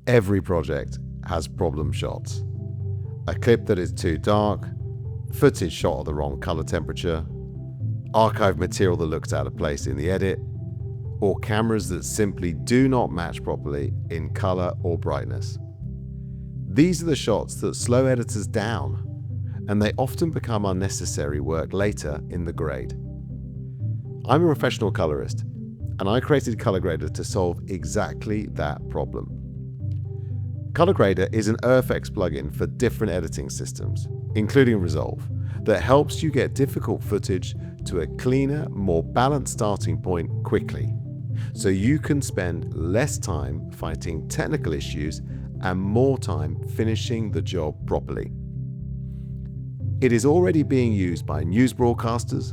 Every project has problem shots. A clip that is too dark, footage shot at the wrong color temperature, archive material that looks out of place in the edit, or cameras that simply do not match properly in color or brightness. These are the shots that slow editors down, and they often become unnecessary work later in the grade. I'm a professional colorist, and I created ColorGradr to solve exactly that problem. ColorGradr is an EarthX plugin for different editing systems, including Resolve, that helps you get difficult footage to a cleaner, more balanced starting point quickly, so you can spend less time fighting technical issues and more time finishing the job properly. It is already being used by news broadcasters,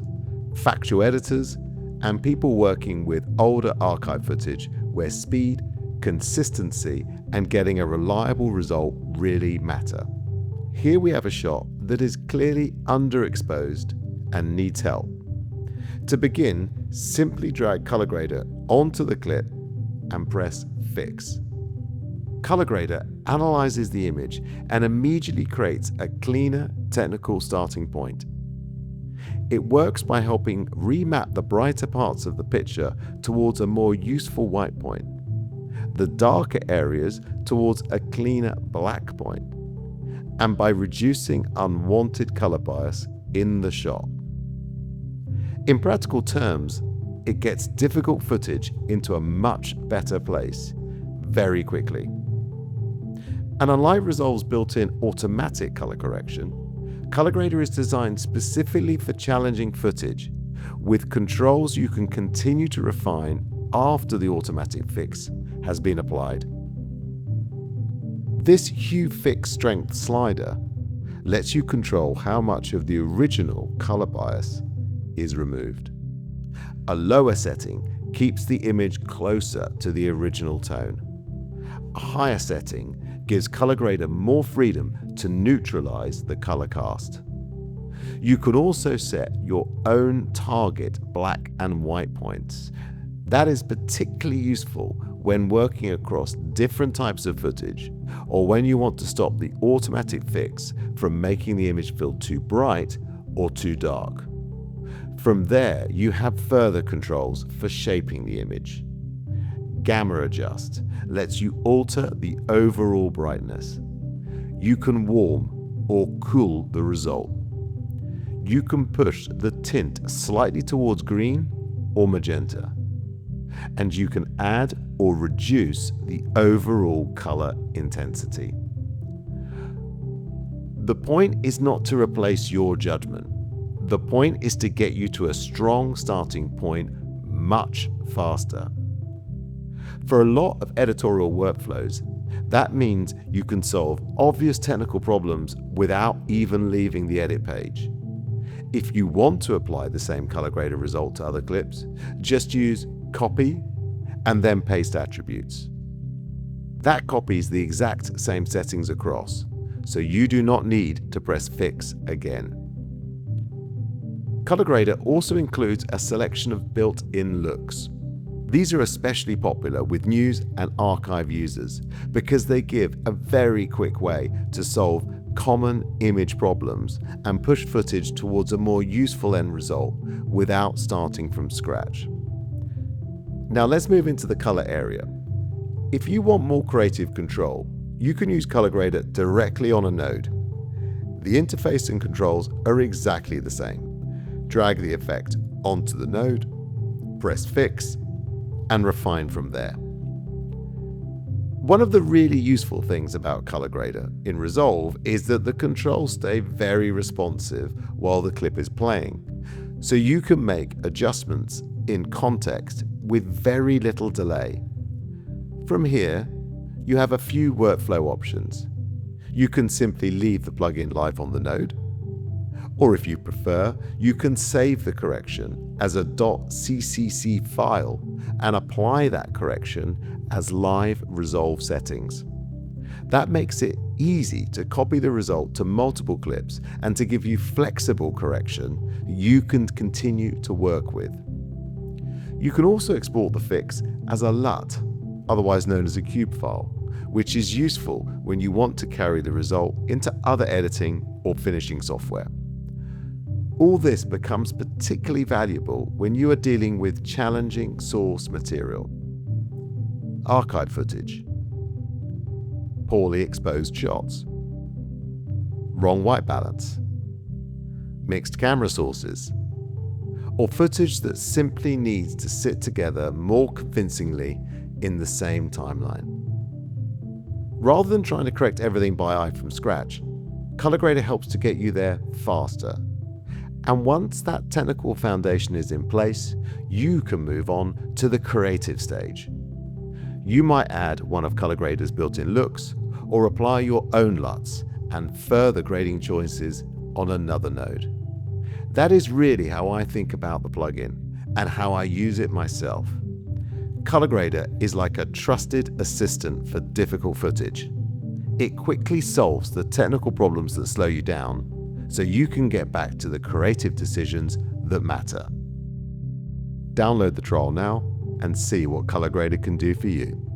factual editors, and people working with older archive footage where speed, consistency, and getting a reliable result really matter. Here we have a shot that is clearly underexposed and needs help. To begin, simply drag ColorGradr onto the clip and press Fix. ColorGradr analyzes the image and immediately creates a cleaner technical starting point. It works by helping remap the brighter parts of the picture towards a more useful white point, the darker areas towards a cleaner black point, and by reducing unwanted color bias in the shot. In practical terms, it gets difficult footage into a much better place very quickly. And unlike Resolve's built-in automatic color correction, ColorGradr is designed specifically for challenging footage, with controls you can continue to refine after the automatic fix has been applied. This Hue Fix Strength slider lets you control how much of the original color bias is removed. A lower setting keeps the image closer to the original tone. A higher setting gives ColorGradr more freedom to neutralize the color cast. You can also set your own target black and white points. That is particularly useful when working across different types of footage, or when you want to stop the automatic fix from making the image feel too bright or too dark. From there, you have further controls for shaping the image. Gamma Adjust lets you alter the overall brightness. You can warm or cool the result. You can push the tint slightly towards green or magenta. And you can add or reduce the overall color intensity. The point is not to replace your judgment. The point is to get you to a strong starting point much faster. For a lot of editorial workflows, that means you can solve obvious technical problems without even leaving the edit page. If you want to apply the same ColorGradr result to other clips, just use Copy and then Paste Attributes. That copies the exact same settings across, so you do not need to press Fix again. ColorGradr also includes a selection of built-in looks. These are especially popular with news and archive users because they give a very quick way to solve common image problems and push footage towards a more useful end result without starting from scratch. Now let's move into the color area. If you want more creative control, you can use ColorGradr directly on a node. The interface and controls are exactly the same. Drag the effect onto the node, press Fix, and refine from there. One of the really useful things about ColorGradr in Resolve is that the controls stay very responsive while the clip is playing, so you can make adjustments in context with very little delay. From here, you have a few workflow options. You can simply leave the plugin live on the node, or if you prefer, you can save the correction as a .ccc file and apply that correction as live Resolve settings. That makes it easy to copy the result to multiple clips and to give you flexible correction you can continue to work with. You can also export the fix as a LUT, otherwise known as a cube file, which is useful when you want to carry the result into other editing or finishing software. All this becomes particularly valuable when you are dealing with challenging source material, archive footage, poorly exposed shots, wrong white balance, mixed camera sources, or footage that simply needs to sit together more convincingly in the same timeline. Rather than trying to correct everything by eye from scratch, ColorGradr helps to get you there faster. And once that technical foundation is in place, you can move on to the creative stage. You might add one of ColorGradr's built-in looks, or apply your own LUTs and further grading choices on another node. That is really how I think about the plugin and how I use it myself. ColorGradr is like a trusted assistant for difficult footage. It quickly solves the technical problems that slow you down, so you can get back to the creative decisions that matter. Download the trial now and see what ColorGradr can do for you.